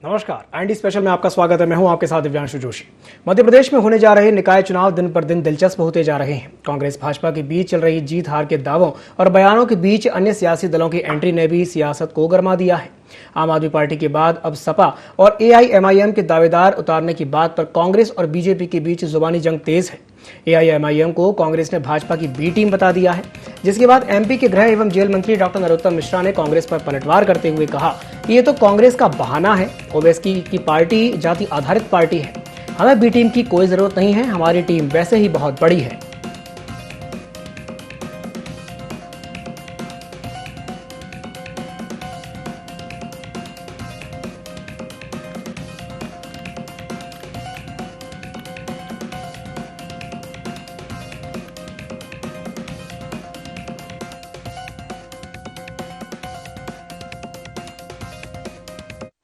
नमस्कार, ND special में आपका स्वागत है। मैं हूं आपके साथ दिव्यांशु जोशी। मध्य प्रदेश में होने जा रहे निकाय चुनाव दिन पर दिन दिलचस्प होते जा रहे हैं। कांग्रेस भाजपा के बीच चल रही जीत हार के दावों और बयानों के बीच अन्य सियासी दलों की एंट्री ने भी सियासत को गरमा दिया है। आम आदमी पार्टी के बाद अब सपा और एआईएमआईएम के दावेदार उतारने की बात पर कांग्रेस और बीजेपी के बीच जुबानी जंग तेज है। एआईएमआईएम को कांग्रेस ने भाजपा की बी टीम बता दिया है, जिसके बाद एमपी के गृह एवं जेल मंत्री डॉक्टर नरोत्तम मिश्रा ने कांग्रेस पर पलटवार करते हुए कहा कि ये तो कांग्रेस का बहाना है। ओवैसी की पार्टी जाति आधारित पार्टी है, हमें बी टीम की कोई जरूरत नहीं है, हमारी टीम वैसे ही बहुत बड़ी है।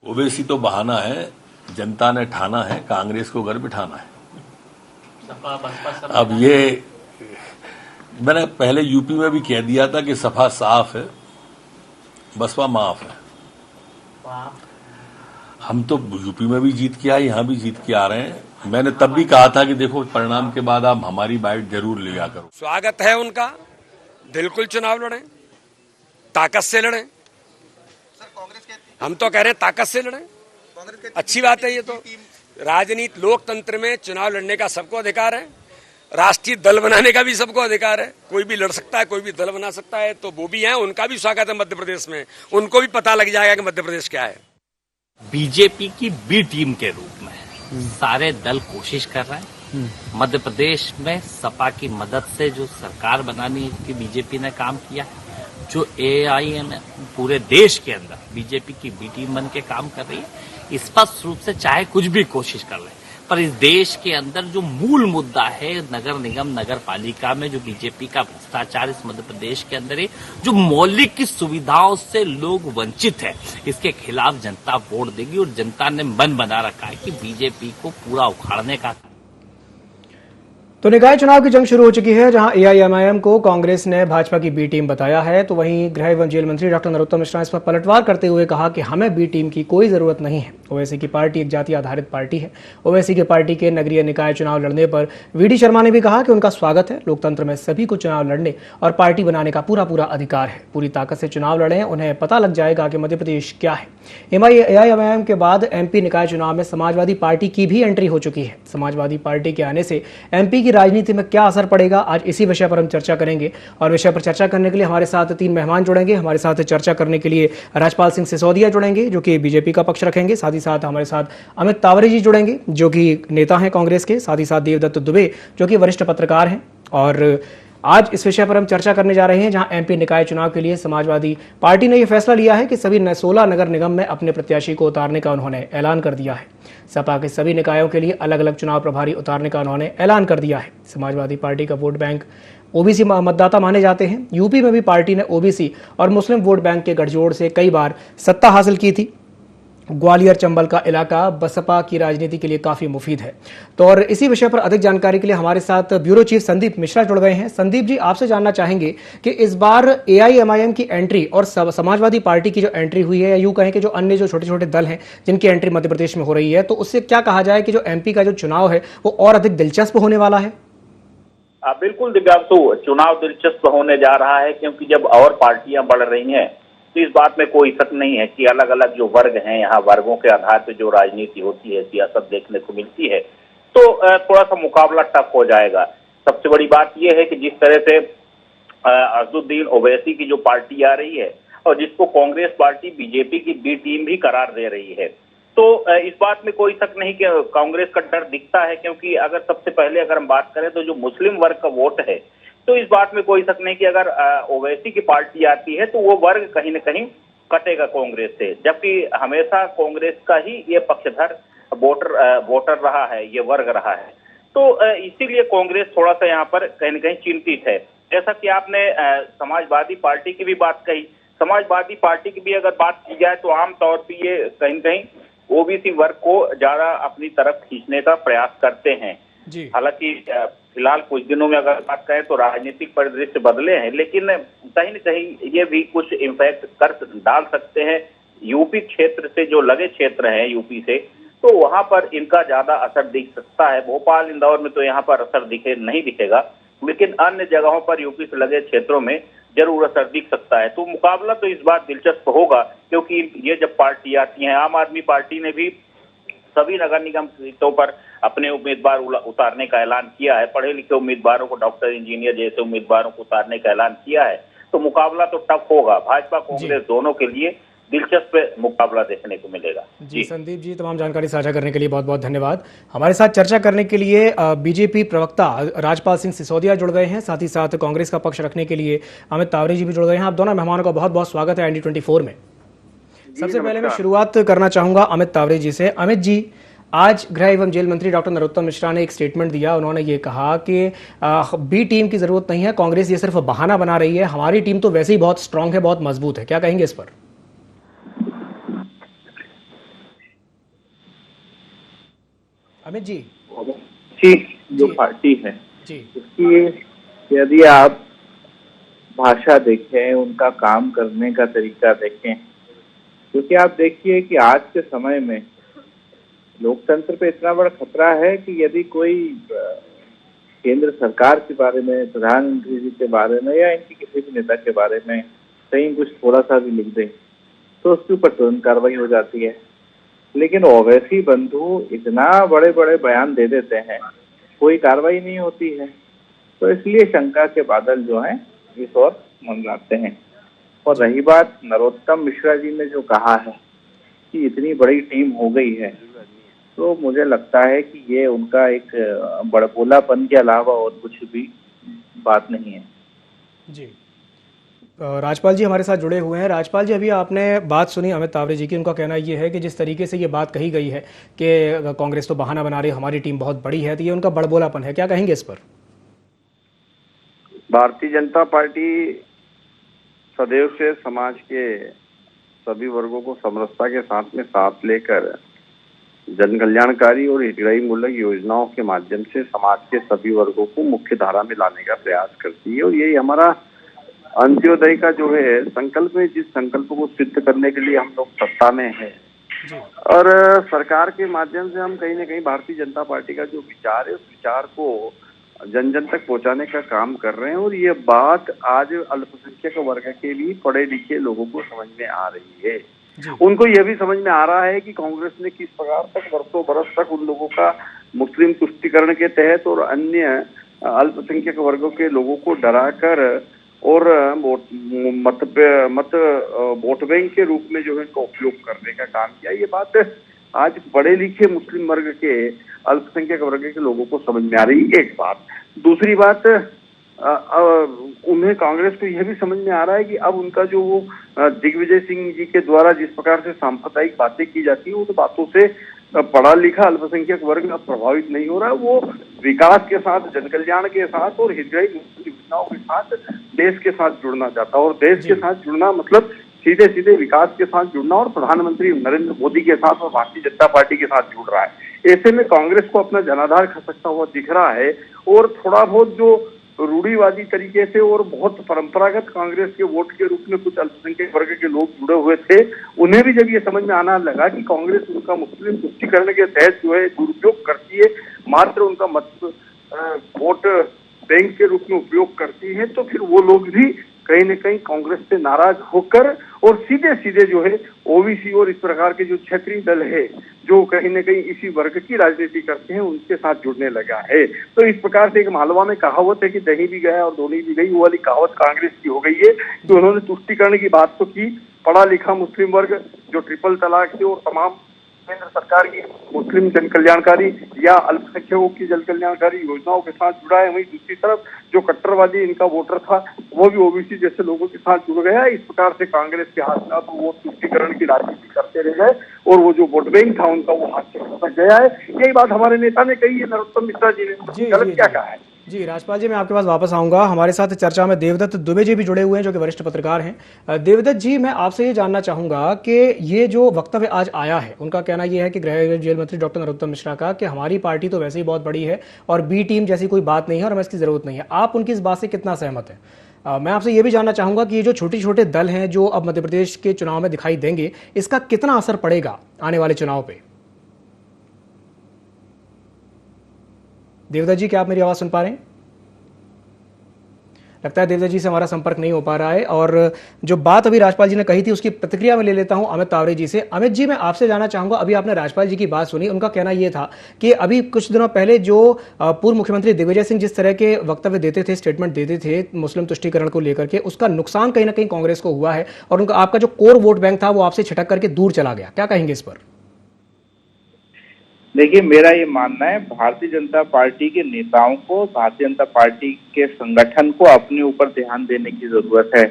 ओवैसी तो बहाना है, जनता ने ठाना है, कांग्रेस को घर बिठाना है। अब ये मैंने पहले यूपी में भी कह दिया था कि सपा साफ है, बसपा माफ है। हम तो यूपी में भी जीत के आए, यहां भी जीत के आ रहे हैं। मैंने तब भी कहा था कि देखो परिणाम के बाद आप हमारी बाइट जरूर लिया करो। स्वागत है उनका, बिल्कुल चुनाव लड़ें, ताकत से लड़ें। हम तो कह रहे हैं ताकत से लड़ें, अच्छी बात है। ये तो राजनीति लोकतंत्र में चुनाव लड़ने का सबको अधिकार है, राष्ट्रीय दल बनाने का भी सबको अधिकार है। कोई भी लड़ सकता है, कोई भी दल बना सकता है, तो वो भी हैं, उनका भी स्वागत है मध्य प्रदेश में। उनको भी पता लग जाएगा कि मध्य प्रदेश क्या है। बीजेपी की बी टीम के रूप में सारे दल कोशिश कर रहे हैं। मध्य प्रदेश में सपा की मदद से जो सरकार बनाने की बीजेपी ने काम किया है, जो एआईएम पूरे देश के अंदर बीजेपी की बी टीम बन के काम कर रही है, स्पष्ट रूप से चाहे कुछ भी कोशिश कर ले, पर इस देश के अंदर जो मूल मुद्दा है नगर निगम नगर पालिका में जो बीजेपी का भ्रष्टाचार इस मध्य प्रदेश के अंदर है, जो मौलिक की सुविधाओं से लोग वंचित है, इसके खिलाफ जनता वोट देगी। और जनता ने मन बना रखा है कि बीजेपी को पूरा उखाड़ने का। तो निकाय चुनाव की जंग शुरू हो चुकी है, जहां एआईएमआईएम को कांग्रेस ने भाजपा की बी टीम बताया है, तो वहीं गृह एवं जेल मंत्री डॉक्टर नरोत्तम मिश्रा ने इस पर पलटवार करते हुए कहा कि हमें बी टीम की कोई जरूरत नहीं है। ओवैसी की पार्टी एक जाति आधारित पार्टी है। ओवैसी की पार्टी के नगरीय निकाय चुनाव लड़ने पर वीडी शर्मा ने भी कहा कि उनका स्वागत है, लोकतंत्र में सभी को चुनाव लड़ने और पार्टी बनाने का पूरा अधिकार है। पूरी ताकत से चुनाव लड़ें, उन्हें पता लग जाएगा कि मध्य प्रदेश क्या है। एआईएमआईएम के बाद एमपी निकाय चुनाव में समाजवादी पार्टी की भी एंट्री हो चुकी है। समाजवादी पार्टी के आने से एमपी की राजनीति में क्या असर पड़ेगा, आज इसी विषय पर हम चर्चा करेंगे। और विषय पर चर्चा करने के लिए हमारे साथ 3 मेहमान जुड़ेंगे। हमारे साथ चर्चा करने के लिए राजपाल सिंह सिसोदिया जुड़ेंगे, जो कि बीजेपी का पक्ष रखेंगे। साथ ही साथ हमारे साथ अमित तावरे जी जुड़ेंगे, जो कि नेता हैं कांग्रेस के। साथ ही साथ देवदत्त दुबे, जो कि वरिष्ठ पत्रकार हैं। और आज इस विषय पर हम चर्चा करने जा रहे हैं, जहां एमपी निकाय चुनाव के लिए समाजवादी पार्टी ने यह फैसला लिया है कि सभी 16 नगर निगम में अपने प्रत्याशी को उतारने का उन्होंने ऐलान कर दिया है। सपा के सभी निकायों के लिए अलग अलग चुनाव प्रभारी उतारने का उन्होंने ऐलान कर दिया है। समाजवादी पार्टी का वोट बैंक ओबीसी मतदाता माने जाते हैं। यूपी में भी पार्टी ने ओबीसी और मुस्लिम वोट बैंक के गठजोड़ से कई बार सत्ता हासिल की थी। ग्वालियर चंबल का इलाका बसपा की राजनीति के लिए काफी मुफीद है। तो और इसी विषय पर अधिक जानकारी के लिए हमारे साथ ब्यूरो चीफ संदीप मिश्रा जुड़ गए हैं। संदीप जी, आपसे जानना चाहेंगे कि इस बार एआईएमआईएम की एंट्री और समाजवादी पार्टी की जो एंट्री हुई है, या यूं कहें कि जो अन्य जो छोटे छोटे दल हैं जिनकी एंट्री मध्य प्रदेश में हो रही है, तो उससे क्या कहा जाए कि जो एमपी का जो चुनाव है वो और अधिक दिलचस्प होने वाला है? बिल्कुल दिव्यांशु, चुनाव दिलचस्प होने जा रहा है, क्योंकि जब और पार्टियां बढ़ रही हैं तो इस बात में कोई शक नहीं है कि अलग अलग जो वर्ग हैं, यहाँ वर्गों के आधार पर जो राजनीति होती है, सियासत देखने को मिलती है, तो थोड़ा सा मुकाबला टफ हो जाएगा। सबसे बड़ी बात यह है कि जिस तरह से अजहरुद्दीन ओवैसी की जो पार्टी आ रही है और जिसको कांग्रेस पार्टी बीजेपी की बी टीम भी करार दे रही है, तो इस बात में कोई शक नहीं कि कांग्रेस का डर दिखता है। क्योंकि अगर सबसे पहले अगर हम बात करें तो जो मुस्लिम वर्ग का वोट है, तो इस बात में कोई शक नहीं कि अगर ओवैसी की पार्टी आती है तो वो वर्ग कहीं न कहीं कटेगा कांग्रेस से, जबकि हमेशा कांग्रेस का ही ये पक्षधर वोटर रहा है, ये वर्ग रहा है। तो इसीलिए कांग्रेस थोड़ा सा यहाँ पर कहीं न कहीं चिंतित है। जैसा कि आपने समाजवादी पार्टी की भी बात कही, समाजवादी पार्टी की भी अगर बात की जाए तो आमतौर पर ये कहीं न कहीं ओबीसी वर्ग को ज्यादा अपनी तरफ खींचने का प्रयास करते हैं। हालांकि फिलहाल कुछ दिनों में अगर बात करें तो राजनीतिक परिदृश्य बदले हैं, लेकिन कहीं न कहीं ये भी कुछ इम्पैक्ट कर डाल सकते हैं यूपी क्षेत्र से जो लगे क्षेत्र हैं यूपी से, तो वहां पर इनका ज्यादा असर दिख सकता है। भोपाल इंदौर में तो यहाँ पर असर नहीं दिखेगा, लेकिन अन्य जगहों पर यूपी से लगे क्षेत्रों में जरूर असर दिख सकता है। तो मुकाबला तो इस बार दिलचस्प होगा, क्योंकि ये जब पार्टी आती है, आम आदमी पार्टी ने भी सभी नगर निगम सीटों पर अपने उम्मीदवार उतारने का ऐलान किया है। पढ़े लिखे उम्मीदवारों को, डॉक्टर, इंजीनियर जैसे उम्मीदवारों को उतारने का ऐलान किया है। तो मुकाबला तो टफ होगा, भाजपा कांग्रेस दोनों के लिए दिलचस्प मुकाबला देखने को मिलेगा। जी संदीप जी, तमाम जानकारी साझा करने के लिए बहुत बहुत धन्यवाद। हमारे साथ चर्चा करने के लिए बीजेपी प्रवक्ता राजपाल सिंह सिसोदिया जुड़ गए हैं, साथ ही साथ कांग्रेस का पक्ष रखने के लिए अमित तावरे जी भी जुड़ गए हैं। आप दोनों मेहमानों का बहुत बहुत स्वागत है ND24 में। सबसे पहले मैं शुरुआत करना चाहूंगा अमित तावरे जी से। अमित जी, आज गृह एवं जेल मंत्री डॉक्टर नरोत्तम मिश्रा ने एक स्टेटमेंट दिया। उन्होंने ये कहा कि बी टीम की जरूरत नहीं है, कांग्रेस ये सिर्फ बहाना बना रही है, हमारी टीम तो वैसे ही बहुत स्ट्रांग है, बहुत मजबूत है। क्या कहेंगे इस पर? अमित जी जो पार्टी है जी, उसकी यदि आप भाषा देखें, उनका काम करने का तरीका देखें, क्योंकि आप देखिए कि आज के समय में लोकतंत्र पे इतना बड़ा खतरा है कि यदि कोई केंद्र सरकार के बारे में, प्रधानमंत्री जी के बारे में या इनकी किसी भी नेता के बारे में कहीं कुछ थोड़ा सा भी लिख दे तो उसके ऊपर तुरंत कार्रवाई हो जाती है। लेकिन ओवैसी बंधु इतना बड़े बड़े बयान दे देते हैं, कोई कार्रवाई नहीं होती है। तो इसलिए शंका के बादल जो हैं इस ओर मंडराते हैं। और रही बात नरोत्तम मिश्रा जी ने जो कहा है कि इतनी बड़ी टीम हो गई है, तो मुझे लगता है कि ये उनका एक बड़बोलापन के अलावा और कुछ भी बात नहीं है। जी, राजपाल जी हमारे साथ जुड़े हुए हैं। राजपाल जी, अभी आपने बात सुनी अमित तावरे जी की। उनका कहना ये है कि जिस तरीके से ये बात कही गई है कि कांग्रेस तो बहाना बना रही है, हमारी टीम बहुत बड़ी है, तो ये उनका बड़बोलापन है। क्या कहेंगे इस पर? भारतीय जनता पार्टी सदैव से समाज के सभी वर्गों को समरसता के साथ में साथ लेकर जन कल्याणकारी और हितग्राही मूलक योजनाओं के माध्यम से समाज के सभी वर्गों को मुख्य धारा में लाने का प्रयास करती है। और यही हमारा अंत्योदय का जो है संकल्प है, जिस संकल्प को सिद्ध करने के लिए हम लोग सत्ता में हैं। और सरकार के माध्यम से हम कहीं ना कहीं भारतीय जनता पार्टी का जो विचार है, उस विचार को जन जन तक पहुंचाने का काम कर रहे हैं। और ये बात आज अल्पसंख्यक वर्ग के भी पढ़े लिखे लोगों को समझ में आ रही है। उनको यह भी समझ में आ रहा है कि कांग्रेस ने किस प्रकार तक वर्षों बरस तक उन लोगों का मुस्लिम तुष्टीकरण के तहत और अन्य अल्पसंख्यक वर्गों के लोगों को डराकर और वोट बैंक के रूप में जो है इनका उपयोग करने का काम किया। ये बात आज पढ़े लिखे मुस्लिम वर्ग के, अल्पसंख्यक वर्ग के लोगों को समझ में आ रही है। एक बात। दूसरी बात, उन्हें, कांग्रेस को यह भी समझ में आ रहा है कि अब उनका जो दिग्विजय सिंह जी के द्वारा जिस प्रकार से सांप्रदायिक बातें की जाती है, उन बातों से पढ़ा लिखा अल्पसंख्यक वर्ग अब प्रभावित नहीं हो रहा। वो विकास के साथ, जन कल्याण के साथ और हितग्राही योजनाओं के साथ देश के साथ जुड़ना चाहता है। और देश के साथ जुड़ना मतलब सीधे सीधे विकास के साथ जुड़ना और प्रधानमंत्री नरेंद्र मोदी के साथ और भारतीय जनता पार्टी के साथ जुड़ रहा है। ऐसे में कांग्रेस को अपना जनाधार खसकता हुआ दिख रहा है। और थोड़ा बहुत जो रूढ़िवादी तरीके से और बहुत परंपरागत कांग्रेस के वोट के रूप में कुछ अल्पसंख्यक वर्ग के लोग जुड़े हुए थे, उन्हें भी जब ये समझ में आना लगा कि कांग्रेस उनका मुस्लिम तुष्टीकरण के तहत जो है दुरुपयोग करती है, मात्र उनका मत वोट बैंक के रूप में उपयोग करती है, तो फिर वो लोग भी कहीं न कहीं कांग्रेस से नाराज होकर और सीधे सीधे जो है ओबीसी और इस प्रकार के जो क्षेत्रीय दल है, जो कहीं न कहीं इसी वर्ग की राजनीति करते हैं, उनके साथ जुड़ने लगा है। तो इस प्रकार से एक मालवा में कहावत है कि दही भी गया और धोनी भी गई, वो वाली कहावत कांग्रेस की हो गई है कि उन्होंने तुष्टीकरण की बात तो की, पढ़ा लिखा मुस्लिम वर्ग जो ट्रिपल तलाक से और तमाम केंद्र सरकार की मुस्लिम जन कल्याणकारी या अल्पसंख्यकों की जन कल्याणकारी योजनाओं के साथ जुड़ा है, वहीं दूसरी तरफ जो कट्टरवादी इनका वोटर था वो भी ओबीसी जैसे लोगों के साथ जुड़ गया। इस प्रकार से कांग्रेस के हाथ में तो वो तुष्टीकरण की राजनीति करते रह गए और वो जो वोट बैंक था उनका वो हाथ से खसक गया है। यही बात हमारे नेता ने कही है, नरोत्तम मिश्रा जी ने। गलत क्या कहा है? जी राजपाल जी, मैं आपके पास वापस आऊंगा। हमारे साथ चर्चा में देवदत्त दुबे जी भी जुड़े हुए हैं, जो कि वरिष्ठ पत्रकार हैं। देवदत्त जी, मैं आपसे ये जानना चाहूंगा कि ये जो वक्तव्य आज आया है, उनका कहना यह है कि गृह जेल मंत्री डॉक्टर नरोत्तम मिश्रा का कि हमारी पार्टी तो वैसे ही बहुत बड़ी है और बी टीम जैसी कोई बात नहीं है और हमें इसकी जरूरत नहीं है। आप उनकी इस बात से कितना सहमत हैं? मैं आपसे ये भी जानना चाहूंगा कि ये जो छोटे छोटे दल हैं जो अब मध्य प्रदेश के चुनाव में दिखाई देंगे, इसका कितना असर पड़ेगा आने वाले चुनाव पे? देवदत्त जी, क्या आप मेरी आवाज सुन पा रहे हैं? लगता है देवदत्त जी से हमारा संपर्क नहीं हो पा रहा है। और जो बात अभी राजपाल जी ने कही थी उसकी प्रतिक्रिया में ले लेता हूं अमित तावरे जी से। अमित जी, मैं आपसे जानना चाहूंगा, अभी आपने राजपाल जी की बात सुनी, उनका कहना यह था कि अभी कुछ दिनों पहले जो पूर्व मुख्यमंत्री दिग्विजय सिंह जिस तरह के वक्तव्य देते थे, स्टेटमेंट देते थे मुस्लिम तुष्टीकरण को लेकर के, उसका नुकसान कहीं ना कहीं कांग्रेस को हुआ है और उनका आपका जो कोर वोट बैंक था वो आपसे छिटक करके दूर चला गया। क्या कहेंगे इस पर? देखिए, मेरा ये मानना है, भारतीय जनता पार्टी के नेताओं को, भारतीय जनता पार्टी के संगठन को अपने ऊपर ध्यान देने की जरूरत है,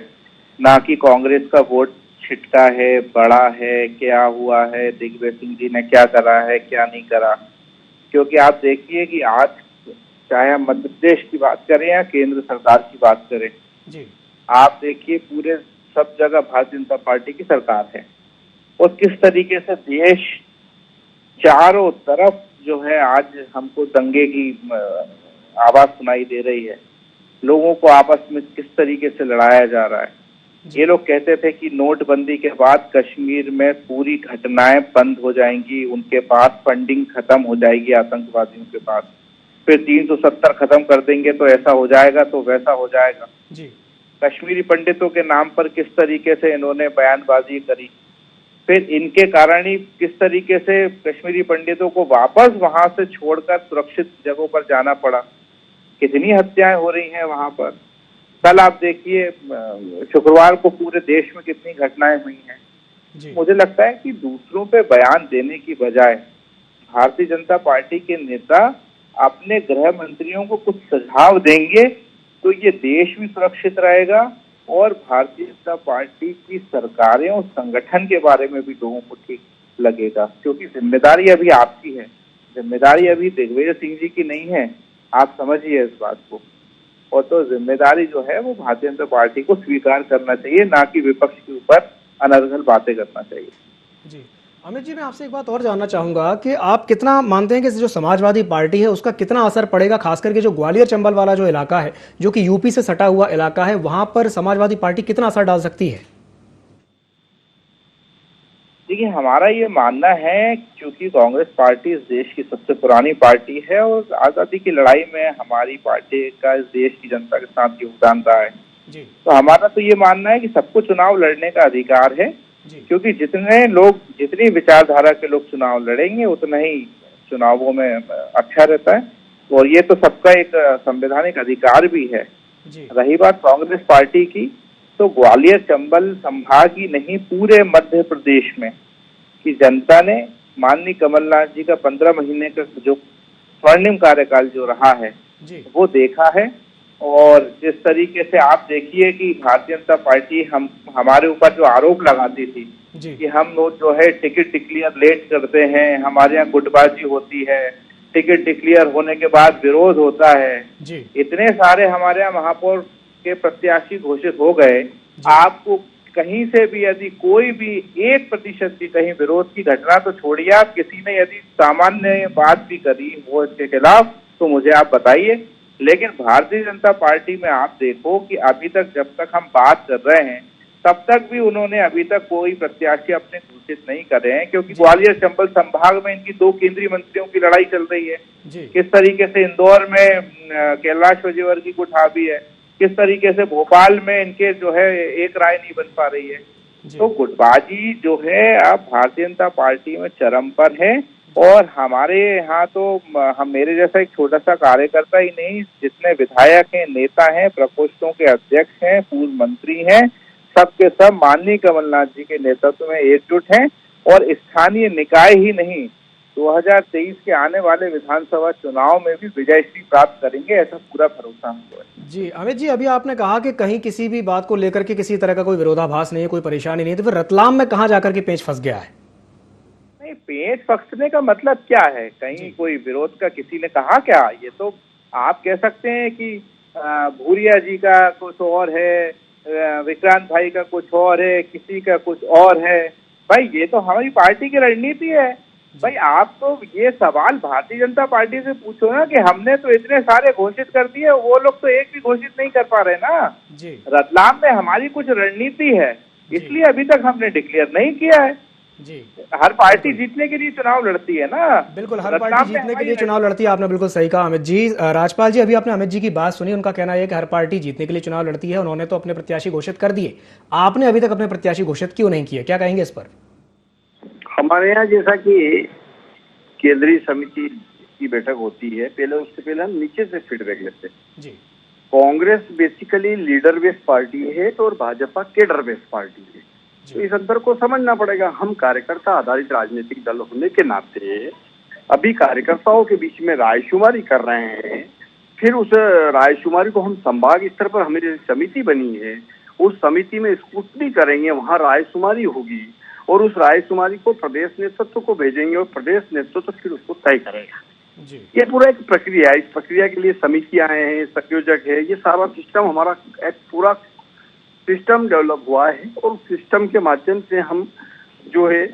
ना कि कांग्रेस का वोट छिटका है, बड़ा है, क्या हुआ है, दिग्विजय सिंह जी ने क्या करा है, क्या नहीं करा। क्योंकि आप देखिए कि आज चाहे हम मध्य प्रदेश की बात करें या केंद्र सरकार की बात करें जी, आप देखिए पूरे सब जगह भारतीय जनता पार्टी की सरकार है और किस तरीके से देश चारों तरफ जो है आज हमको दंगे की आवाज सुनाई दे रही है। लोगों को आपस में किस तरीके से लड़ाया जा रहा है। ये लोग कहते थे कि नोटबंदी के बाद कश्मीर में पूरी घटनाएं बंद हो जाएंगी, उनके पास फंडिंग खत्म हो जाएगी आतंकवादियों के पास, फिर 370 खत्म कर देंगे तो ऐसा हो जाएगा, तो वैसा हो जाएगा जी। कश्मीरी पंडितों के नाम पर किस तरीके से इन्होंने बयानबाजी करी, फिर इनके कारण ही किस तरीके से कश्मीरी पंडितों को वापस वहां से छोड़कर सुरक्षित जगहों पर जाना पड़ा, कितनी हत्याएं हो रही हैं वहां पर। कल आप देखिए शुक्रवार को पूरे देश में कितनी घटनाएं हुई हैं जी। मुझे लगता है कि दूसरों पे बयान देने की बजाय भारतीय जनता पार्टी के नेता अपने गृह मंत्रियों को कुछ सुझाव देंगे तो ये देश भी सुरक्षित रहेगा और भारतीय जनता पार्टी की सरकारें और संगठन के बारे में भी लोगों को ठीक लगेगा। क्योंकि जिम्मेदारी अभी आपकी है, जिम्मेदारी अभी दिग्विजय सिंह जी की नहीं है, आप समझिए इस बात को। और तो जिम्मेदारी जो है वो भारतीय जनता पार्टी को स्वीकार करना चाहिए, ना कि विपक्ष के ऊपर अनर्गल बातें करना चाहिए। जी अमित जी, मैं आपसे एक बात और जानना चाहूंगा कि आप कितना मानते हैं कि जो समाजवादी पार्टी है उसका कितना असर पड़ेगा, खास करके जो ग्वालियर चंबल वाला जो इलाका है जो कि यूपी से सटा हुआ इलाका है, वहां पर समाजवादी पार्टी कितना असर डाल सकती है? देखिए, हमारा ये मानना है क्योंकि कांग्रेस पार्टी इस देश की सबसे पुरानी पार्टी है और आजादी की लड़ाई में हमारी पार्टी का इस देश की जनता के साथ योगदान रहा है जी। तो हमारा तो ये मानना है कि सबको चुनाव लड़ने का अधिकार है जी। क्योंकि जितनी विचारधारा के लोग चुनाव लड़ेंगे उतना ही चुनावों में अच्छा रहता है और ये तो सबका एक संवैधानिक अधिकार भी है जी। रही बात कांग्रेस पार्टी की, तो ग्वालियर चंबल संभाग ही नहीं पूरे मध्य प्रदेश में की जनता ने माननीय कमलनाथ जी का 15 महीने का जो स्वर्णिम कार्यकाल जो रहा है जी। वो देखा है। और जिस तरीके से आप देखिए कि भारतीय जनता पार्टी हमारे ऊपर जो आरोप लगाती थी जी। कि हम लोग जो है टिकट डिक्लेयर लेट करते हैं, हमारे यहाँ गुटबाजी होती है, टिकट डिक्लेयर होने के बाद विरोध होता है जी। इतने सारे हमारे यहाँ महापौर के प्रत्याशी घोषित हो गए, आपको कहीं से भी यदि कोई भी 1% भी कहीं विरोध की घटना तो छोड़िए, आप किसी ने यदि सामान्य बात भी करी वो इसके खिलाफ तो मुझे आप बताइए। लेकिन भारतीय जनता पार्टी में आप देखो कि अभी तक जब तक हम बात कर रहे हैं तब तक भी उन्होंने अभी तक कोई प्रत्याशी अपने घोषित नहीं करे हैं क्योंकि ग्वालियर चंबल संभाग में इनकी 2 केंद्रीय मंत्रियों की लड़ाई चल रही है जी। किस तरीके से इंदौर में कैलाश विजयवर्गीय की उठा भी है, किस तरीके से भोपाल में इनके जो है एक राय नहीं बन पा रही है। तो गुटबाजी जो है अब भारतीय जनता पार्टी में चरम पर है और हमारे यहाँ तो हम मेरे जैसा एक छोटा सा कार्यकर्ता ही नहीं, जितने विधायक हैं, नेता हैं, प्रकोष्ठों के अध्यक्ष हैं, पूर्व मंत्री हैं, सबके सब माननीय कमलनाथ जी के नेतृत्व में एकजुट हैं और स्थानीय निकाय ही नहीं 2023 के आने वाले विधानसभा चुनाव में भी विजयश्री प्राप्त करेंगे, ऐसा पूरा भरोसा हमको है। जी अमित जी, अभी आपने कहा कि कहीं किसी भी बात को लेकर के किसी तरह का कोई विरोधाभास नहीं है, कोई परेशानी नहीं है, तो फिर रतलाम में कहाँ जाकर के पेच फंस गया है? नहीं, पेच फंसने का मतलब क्या है? कहीं कोई विरोध का किसी ने कहा क्या? ये तो आप कह सकते हैं कि भूरिया जी का कुछ और है, विक्रांत भाई का कुछ और है, किसी का कुछ और है। भाई ये तो हमारी पार्टी की रणनीति है भाई आप तो ये सवाल भारतीय जनता पार्टी से पूछो ना कि हमने तो इतने सारे घोषित कर दिए, वो लोग तो एक भी घोषित नहीं कर पा रहे ना। जी रतलाम में हमारी कुछ रणनीति है, इसलिए अभी तक हमने डिक्लेयर नहीं किया है। जी हर पार्टी जीतने के लिए चुनाव लड़ती है ना। बिल्कुल, हर रतलाम पार्टी में जीतने के हमारी लिए चुनाव लड़ती है, आपने बिल्कुल सही कहा अमित जी। राजपाल जी, अभी आपने अमित जी की बात सुनी, उनका कहना है कि हर पार्टी जीतने के लिए चुनाव लड़ती है, उन्होंने तो अपने प्रत्याशी घोषित कर दिए, आपने अभी तक अपने प्रत्याशी घोषित क्यों नहीं किए, क्या कहेंगे इस पर? हमारे यहाँ जैसा कि केंद्रीय समिति की बैठक होती है, पहले उससे पहले हम नीचे से फीडबैक लेते हैं। जी Congress basically leader based party है तो और भाजपा केडर बेस्ड पार्टी है, तो इस अंतर को समझना पड़ेगा। हम कार्यकर्ता आधारित राजनीतिक दल होने के नाते अभी कार्यकर्ताओं के बीच में रायशुमारी कर रहे हैं, फिर उस रायशुमारी को हम संभाग स्तर पर, हमारी समिति बनी है, उस समिति में स्क्रूटनी करेंगे, वहां रायशुमारी होगी और उस रायशुमारी को प्रदेश नेतृत्व को भेजेंगे और प्रदेश नेतृत्व फिर उसको तय करेगा। जी ये पूरा एक प्रक्रिया है, इस प्रक्रिया के लिए समितियां हैं, संयोजक है, ये सारा सिस्टम हमारा एक पूरा सिस्टम डेवलप हुआ है और उस सिस्टम के माध्यम से हम जो है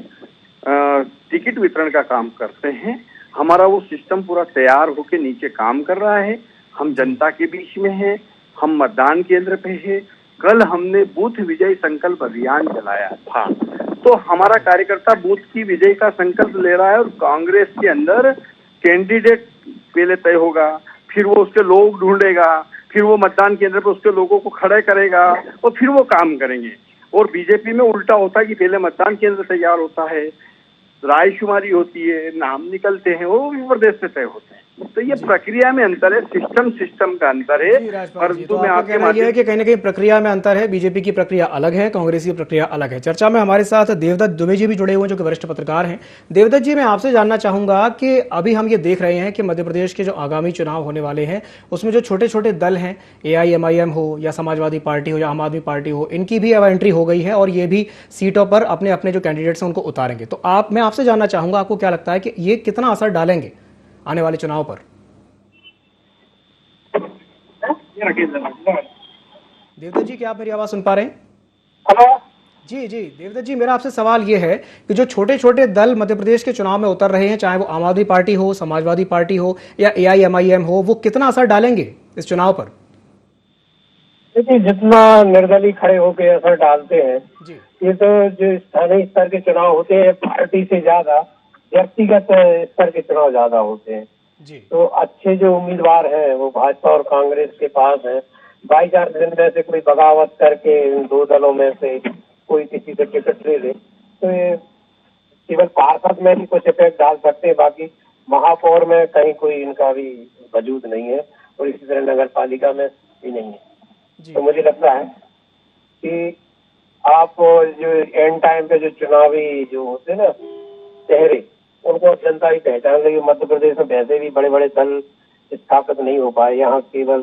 टिकट वितरण का काम करते हैं। हमारा वो सिस्टम पूरा तैयार होके नीचे काम कर रहा है, हम जनता के बीच में हैं, हम मतदान केंद्र पे है। कल हमने बूथ विजय संकल्प अभियान चलाया था, तो हमारा कार्यकर्ता बूथ की विजय का संकल्प ले रहा है और कांग्रेस के अंदर कैंडिडेट पहले तय होगा, फिर वो उसके लोग ढूंढेगा, फिर वो मतदान केंद्र पर उसके लोगों को खड़े करेगा और फिर वो काम करेंगे। और बीजेपी में उल्टा होता है कि पहले मतदान केंद्र तैयार होता है, रायशुमारी होती है, नाम निकलते हैं, वो भी प्रदेश से तय होते हैं। तो ये प्रक्रिया में अंतर है, सिस्टम का अंतर है। जी राजपाल जी, परंतु तो मैं आपका आपके कहना यह है माध्यम कि कहीं ना कहीं प्रक्रिया में अंतर है, बीजेपी की प्रक्रिया अलग है, कांग्रेस की प्रक्रिया अलग है। चर्चा में हमारे साथ देवदत्त दुबे जी भी जुड़े हुए हैं, जो कि वरिष्ठ पत्रकार हैं। देवदत्त जी, मैं आपसे जानना चाहूंगा कि अभी हम ये देख रहे हैं कि मध्य प्रदेश के जो आगामी चुनाव होने वाले हैं, उसमें जो छोटे छोटे दल हैं, AIMIM हो या समाजवादी पार्टी हो या आम आदमी पार्टी हो, इनकी भी अब एंट्री हो गई है और ये भी सीटों पर अपने अपने जो कैंडिडेट्स हैं उनको उतारेंगे। तो मैं आपसे जानना चाहूंगा, आपको क्या लगता है कि ये कितना असर डालेंगे आने वाले चुनाव पर? देवदत्त जी, क्या आप मेरी आवाज सुन पा रहे हैं? हेलो। जी जी देवदत्त जी, मेरा आपसे सवाल ये है कि जो छोटे छोटे दल मध्य प्रदेश के चुनाव में उतर रहे हैं, चाहे वो आम आदमी पार्टी हो, समाजवादी पार्टी हो या AIMIM हो, वो कितना असर डालेंगे इस चुनाव पर? देखिए, जितना निर्दलीय खड़े होकर असर डालते हैं, जी ये तो जो स्थानीय स्तर के चुनाव होते हैं, पार्टी से ज्यादा व्यक्तिगत स्तर के चुनाव ज्यादा होते हैं। जी तो अच्छे जो उम्मीदवार हैं वो भाजपा और कांग्रेस के पास हैं। बाई चांस दिन में से कोई बगावत करके इन दो दलों में से कोई किसी से टिकट ले ले, तो ये केवल पार्षद में भी कुछ इफेक्ट डाल सकते हैं, बाकी महापौर में कहीं कोई इनका भी वजूद नहीं है और इसी तरह नगर पालिका में भी नहीं है। जी तो मुझे लगता है कि आप जो एंड टाइम पे जो चुनावी जो होते हैं ना चेहरे, उनको जनता ही पहचान रही है। मध्य प्रदेश में वैसे भी बड़े बड़े दल स्थापित नहीं हो पाए, यहाँ केवल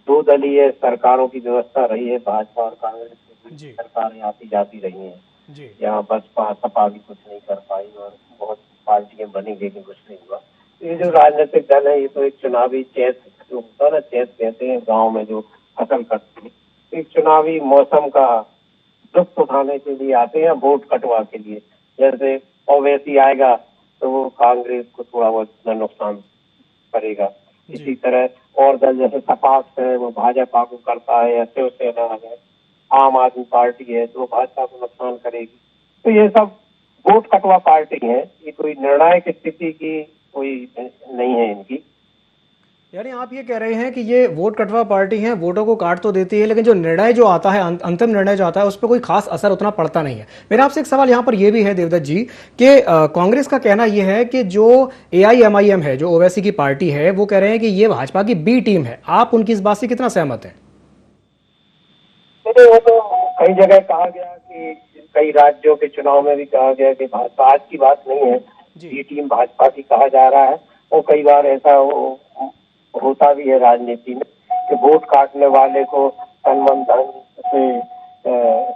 दो दलीय सरकारों की व्यवस्था रही है, भाजपा और कांग्रेस की जी सरकारें आती जाती रही हैं। जी यहाँ बसपा सपा भी कुछ नहीं कर पाई और बहुत पार्टियां बनी लेकिन कुछ नहीं हुआ। तो ये जो राजनीतिक दल है, ये तो एक चुनावी चेस जो होता है ना, चेस कहते हैं गाँव में जो फसल करते हैं, एक चुनावी मौसम का लुत्फ उठाने के लिए आते हैं, वोट कटवा के लिए। जैसे ओवैसी आएगा तो वो कांग्रेस को थोड़ा बहुत नुकसान करेगा, इसी तरह और दल जैसे सपाक्स है वो भाजपा को करता है, या शिवसेना है, आम आदमी पार्टी है तो भाजपा को नुकसान करेगी। तो ये सब वोट कटवा पार्टी है, ये कोई निर्णायक स्थिति की कोई नहीं है इनकी। यानी आप ये कह रहे हैं कि ये वोट कटवा पार्टी है, वोटों को काट तो देती है, लेकिन जो निर्णय जो आता है, अंतिम निर्णय जो आता है, उस पर कोई खास असर उतना पड़ता नहीं है। मेरा आपसे एक सवाल यहाँ पर यह भी है देवदत्त जी कि कांग्रेस का कहना यह है कि जो AIMIM है, जो ओवैसी की पार्टी है, वो कह रहे हैं कि ये भाजपा की B टीम है। आप उनकी इस बात से कितना सहमत हैं? वो तो कई जगह कहा गया कि कई राज्यों के चुनाव में भी कहा गया कि भाजपा, आज की बात नहीं है, B टीम भाजपा की कहा जा रहा है। और कई बार ऐसा होता भी है राजनीति में कि वोट काटने वाले को तन मन धन से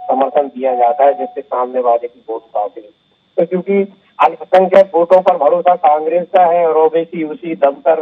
समर्थन दिया जाता है, जिससे सामने वाले की वोट काटे। तो क्योंकि अल्पसंख्यक वोटों पर भरोसा कांग्रेस का है और ओवैसी उसी दम पर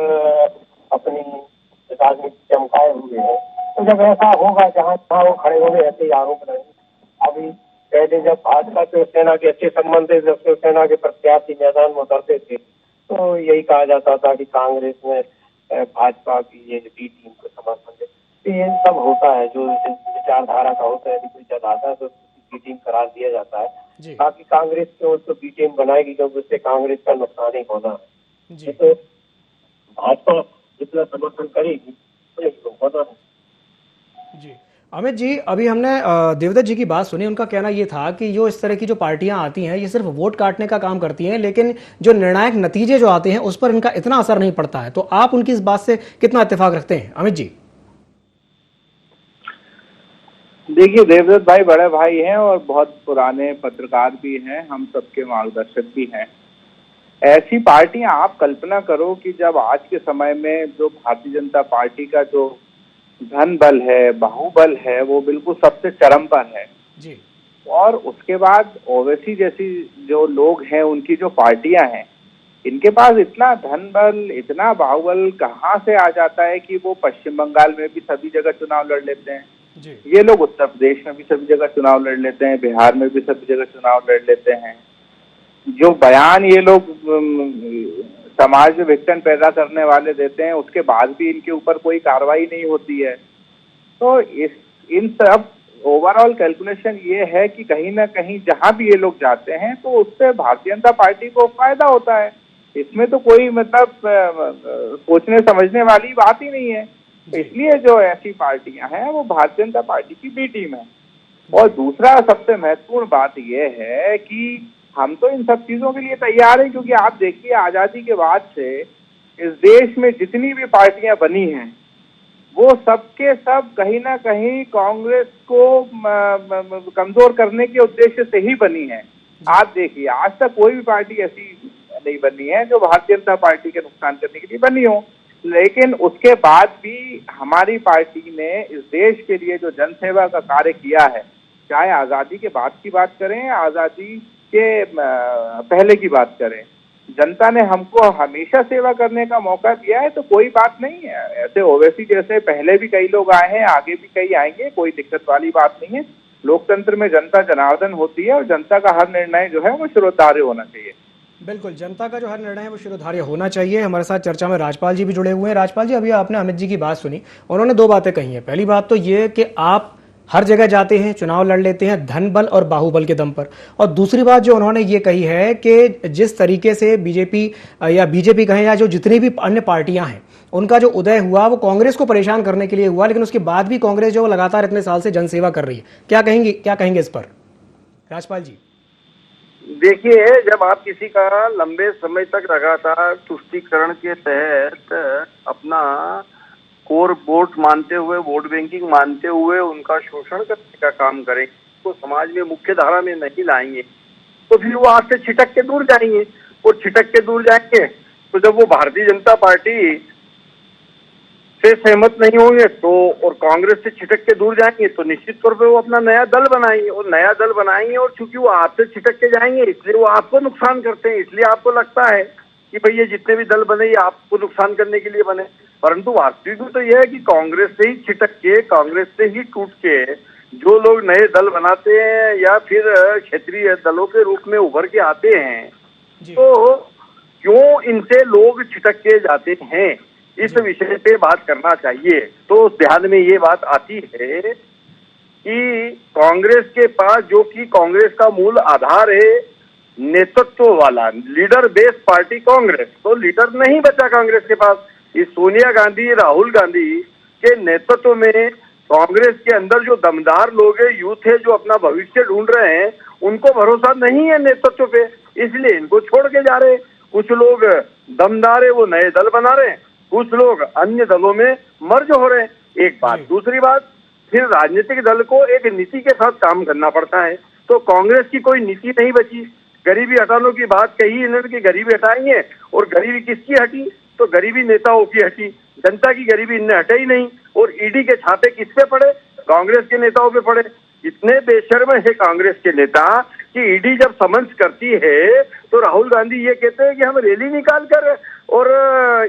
अपनी राजनीति चमकाए हुए हैं, तो जब ऐसा होगा जहाँ वो खड़े होंगे ऐसे ही आरोप रहेंगे। अभी पहले जब भाजपा शिवसेना के अच्छे संबंध थे, जब शिवसेना के प्रत्याशी मैदान में उतरते थे तो यही कहा जाता था कि कांग्रेस में भाजपा की ये बी टीम को समर्थन दे। तो ये सब होता है जो विचारधारा का होता है, यदि कोई जब आता है तो बी टीम करार दिया जाता है ताकि कांग्रेस को उसको बी टीम बनाएगी, क्योंकि उससे कांग्रेस का नुकसान ही होना है। तो भाजपा जितना समर्थन करेगी तो यही होना है। जी अमित जी, अभी हमने देवदत्त जी की बात सुनी। उनका कहना ये था कि जो इस तरह की जो पार्टियां आती हैं ये सिर्फ वोट काटने का काम करती हैं, लेकिन जो निर्णायक नतीजे जो आते हैं उस पर इनका इतना असर नहीं पड़ता है। तो आप उनकी इस बात से कितना इत्तेफाक रखते हैं अमित जी? देखिए, देवदत्त भाई बड़े भाई हैं और बहुत पुराने पत्रकार भी हैं, हम सबके मार्गदर्शक भी हैं। ऐसी पार्टियां आप कल्पना करो कि जब आज के समय में जो भारतीय जनता पार्टी का जो धन बल है, बाहुबल है, वो बिल्कुल सबसे चरम पर है जी। और उसके बाद ओवैसी जैसी जो लोग हैं, उनकी जो पार्टियां हैं, इनके पास इतना धन बल, इतना बाहुबल कहाँ से आ जाता है कि वो पश्चिम बंगाल में भी सभी जगह चुनाव लड़ लेते हैं जी। ये लोग उत्तर प्रदेश में भी सभी जगह चुनाव लड़ लेते हैं, बिहार में भी सभी जगह चुनाव लड़ लेते हैं। जो बयान ये लोग समाज में विघटन पैदा करने वाले देते हैं, उसके बाद भी इनके ऊपर कोई कार्रवाई नहीं होती है। तो इन सब ओवरऑल कैलकुलेशन ये है कि कहीं ना कहीं जहां भी ये लोग जाते हैं तो उससे भारतीय जनता पार्टी को फायदा होता है। इसमें तो कोई मतलब सोचने समझने वाली बात ही नहीं है। इसलिए जो ऐसी पार्टियां हैं वो भारतीय जनता पार्टी की बी टीम है। और दूसरा सबसे महत्वपूर्ण बात यह है कि हम तो इन सब चीजों के लिए तैयार हैं, क्योंकि आप देखिए आजादी के बाद से इस देश में जितनी भी पार्टियां बनी हैं वो सबके सब कहीं ना कहीं कांग्रेस को कमजोर करने के उद्देश्य से ही बनी है। आप देखिए आज तक कोई भी पार्टी ऐसी नहीं बनी है जो भारतीय जनता पार्टी के नुकसान करने के लिए बनी हो, लेकिन उसके बाद भी हमारी पार्टी ने इस देश के लिए जो जनसेवा का कार्य किया है, चाहे आजादी के बाद की बात करें, आजादी के पहले की बात करें, जनता ने हमको हमेशा सेवा करने का मौका दिया है। तो कोई बात नहीं है। ऐसे ओवैसी जैसे पहले भी कई लोग आए हैं, आगे भी कई आएंगे, कोई दिक्कत वाली बात नहीं है। लोकतंत्र में जनता जनार्दन होती है और जनता का हर निर्णय जो है वो शिरोधार्य होना चाहिए। बिल्कुल, जनता का जो हर निर्णय है वो शिरोधार्य होना चाहिए। हमारे साथ चर्चा में राजपाल जी भी जुड़े हुए हैं। राजपाल जी, अभी आपने अमित जी की बात सुनी, उन्होंने दो बातें कही हैं। पहली बात तो ये कि आप हर जगह जाते हैं, चुनाव लड़ लेते हैं धन बल और बाहुबल के दम पर, और दूसरी बात जो उन्होंने ये कही है कि जिस तरीके से बीजेपी कहें या जो जितनी भी अन्य पार्टियां हैं उनका जो उदय हुआ वो कांग्रेस को परेशान करने के लिए हुआ, लेकिन उसके बाद भी कांग्रेस जो लगातार इतने साल से जनसेवा कर रही है। क्या कहेंगे इस पर राजपाल जी? देखिए, जब आप किसी का लंबे समय तक लगातार तुष्टीकरण के तहत अपना कोर वोट मानते हुए, वोट बैंकिंग मानते हुए उनका शोषण करने का काम करें, तो समाज में मुख्य धारा में नहीं लाएंगे तो फिर वो आपसे छिटक के दूर जाएंगे। और छिटक के दूर जाएंगे तो जब वो भारतीय जनता पार्टी से सहमत नहीं होंगे तो, और कांग्रेस से छिटक के दूर जाएंगे तो निश्चित तौर पे वो अपना नया दल बनाएंगे और नया दल बनाएंगे। और चूंकि वो आपसे छिटक के जाएंगे इसलिए वो आपको नुकसान करते हैं। इसलिए आपको लगता है कि भाई ये जितने भी दल बने ये आपको नुकसान करने के लिए बने, परंतु वास्तविक में तो यह है कि कांग्रेस से ही छिटक के, कांग्रेस से ही टूट के जो लोग नए दल बनाते हैं या फिर क्षेत्रीय दलों के रूप में उभर के आते हैं, तो क्यों इनसे लोग छिटक के जाते हैं, इस विषय पे बात करना चाहिए। तो ध्यान में ये बात आती है कि कांग्रेस के पास, जो कि कांग्रेस का मूल आधार है नेतृत्व वाला, लीडर बेस्ड पार्टी कांग्रेस, तो लीडर नहीं बचा कांग्रेस के पास। इस सोनिया गांधी, राहुल गांधी के नेतृत्व में कांग्रेस के अंदर जो दमदार लोग हैं, यूथ है जो अपना भविष्य ढूंढ रहे हैं, उनको भरोसा नहीं है नेतृत्व पे, इसलिए इनको छोड़ के जा रहे। कुछ लोग दमदार है वो नए दल बना रहे हैं, कुछ लोग अन्य दलों में मर्ज हो रहे हैं। एक बात, दूसरी बात, फिर राजनीतिक दल को एक नीति के साथ काम करना पड़ता है। तो कांग्रेस की कोई नीति नहीं बची। गरीबी हटाने की बात कही इन्होंने कि गरीबी हटाएंगे, और गरीबी किसकी हटी? तो गरीबी नेताओं की हटी। जनता की गरीबी इनने हटाई ही नहीं। और ईडी के छापे किस पे पड़े? कांग्रेस के नेताओं पे पड़े। इतने बेशर्म है कांग्रेस के नेता कि ईडी जब समन्स करती है तो राहुल गांधी ये कहते हैं कि हम रैली निकाल कर और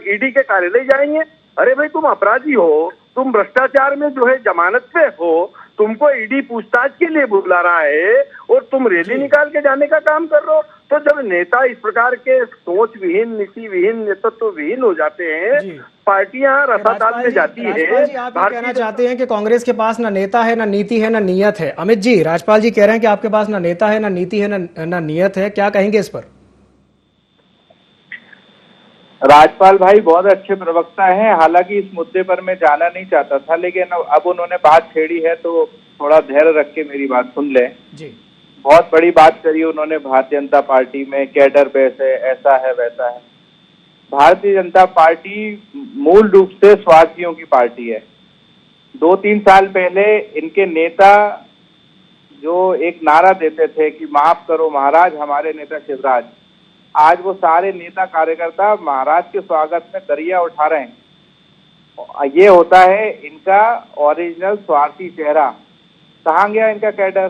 ईडी के कार्यालय जाएंगे। अरे भाई, तुम अपराधी हो, तुम भ्रष्टाचार में जो है जमानत पे हो, तुमको ईडी पूछताछ के लिए बुला रहा है और तुम रैली निकाल के जाने का काम कर रहे हो। तो जब नेता इस प्रकार के सोच विहीन, नीति विहीन, नेतृत्व विहीन हो जाते हैं, पार्टियां रसाताल में जाती है। राजपाल जी, आप ये कहना चाहते हैं कि कांग्रेस के पास ना नेता है, ना नीति है, ना नियत है। अमित जी, राजपाल जी कह रहे हैं कि आपके पास ना नेता है, ना नीति है, ना नियत है। क्या कहेंगे इस पर? राजपाल भाई बहुत अच्छे प्रवक्ता हैं। हालांकि इस मुद्दे पर मैं जाना नहीं चाहता था, लेकिन अब उन्होंने बात छेड़ी है तो थोड़ा धैर्य रख के मेरी बात सुन लें जी। बहुत बड़ी बात करी उन्होंने भारतीय जनता पार्टी में, कैडर बेस है, ऐसा है वैसा है। भारतीय जनता पार्टी मूल रूप से स्वार्थियों की पार्टी है। 2-3 साल पहले इनके नेता जो एक नारा देते थे कि माफ करो महाराज, हमारे नेता शिवराज, आज वो सारे नेता कार्यकर्ता महाराज के स्वागत में दरिया उठा रहे हैं। ये होता है इनका ओरिजिनल स्वार्थी चेहरा। कहाँ गया इनका कैडर?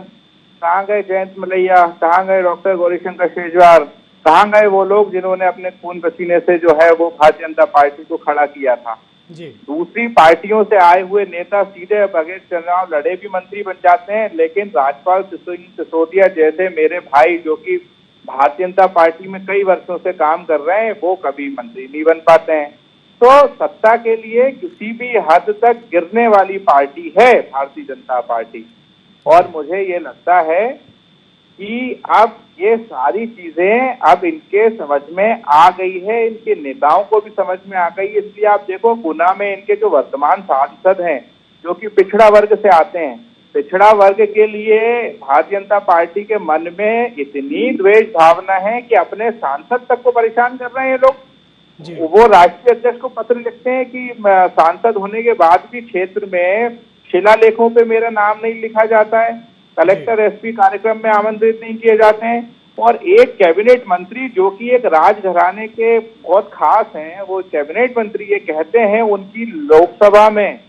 कहाँ गए जयंत मलैया? कहाँ गए डॉक्टर गौरीशंकर शेजवार? कहाँ गए वो लोग जिन्होंने अपने खून पसीने से जो है वो भारतीय जनता पार्टी को खड़ा किया था जी। दूसरी पार्टियों से आए हुए नेता सीधे बगैर चुनाव लड़े भी मंत्री बन जाते हैं, लेकिन राजपाल सिसोदिया जैसे मेरे भाई जो कि भारतीय जनता पार्टी में कई वर्षों से काम कर रहे हैं, वो कभी मंत्री नहीं बन पाते हैं। तो सत्ता के लिए किसी भी हद तक गिरने वाली पार्टी है भारतीय जनता पार्टी। और मुझे ये लगता है कि अब ये सारी चीजें अब इनके समझ में आ गई है, इनके नेताओं को भी समझ में आ गई है। इसलिए आप देखो गुना में इनके जो वर्तमान सांसद हैं जो कि पिछड़ा वर्ग से आते हैं, पिछड़ा वर्ग के लिए भारतीय जनता पार्टी के मन में इतनी द्वेष भावना है कि अपने सांसद तक को परेशान कर रहे हैं लोग। वो राष्ट्रीय अध्यक्ष को पत्र लिखते हैं कि सांसद होने के बाद भी क्षेत्र में शिलालेखों पे मेरा नाम नहीं लिखा जाता है, कलेक्टर एसपी कार्यक्रम में आमंत्रित नहीं किए जाते हैं। और एक कैबिनेट मंत्री जो कि एक राजघराने के बहुत खास हैं, वो कैबिनेट मंत्री ये कहते हैं उनकी लोकसभा में,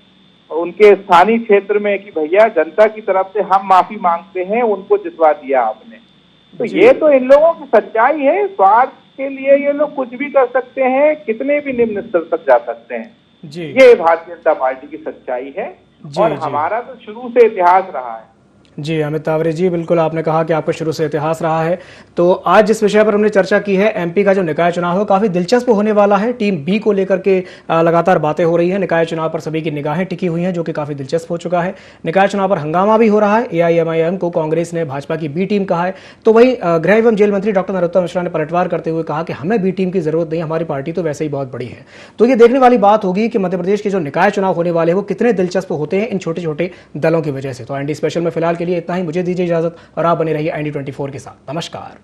उनके स्थानीय क्षेत्र में कि भैया जनता की तरफ से हम माफी मांगते हैं, उनको जितवा दिया आपने। तो ये तो इन लोगों की सच्चाई है। स्वार्थ के लिए ये लोग कुछ भी कर सकते हैं, कितने भी निम्न स्तर तक जा सकते हैं जी। ये भारतीय जनता पार्टी की सच्चाई है और हमारा तो शुरू से इतिहास रहा है जी। अमित तावरे जी, बिल्कुल आपने कहा कि आपका शुरू से इतिहास रहा है। तो आज जिस विषय पर हमने चर्चा की है, एमपी का जो निकाय चुनाव है काफी दिलचस्प होने वाला है। टीम बी को लेकर के लगातार बातें हो रही है। निकाय चुनाव पर सभी की निगाहें टिकी हुई हैं, जो कि काफी दिलचस्प हो चुका है। निकाय चुनाव पर हंगामा भी हो रहा है। एआईएमआईएम को कांग्रेस ने भाजपा की बी टीम कहा है, तो वही गृह एवं जेल मंत्री डॉक्टर नरोत्तम मिश्रा ने पलटवार करते हुए कहा कि हमें बी टीम की जरूरत नहीं, हमारी पार्टी तो वैसे ही बहुत बड़ी है। तो ये देखने वाली बात होगी कि मध्य प्रदेश के जो निकाय चुनाव होने वाले हैं वो कितने दिलचस्प होते हैं इन छोटे छोटे दलों की वजह से। तो एनडी स्पेशल में फिलहाल के लिए इतना ही। मुझे दीजिए इजाजत और आप बने रहिए एनडी 24 के साथ। नमस्कार।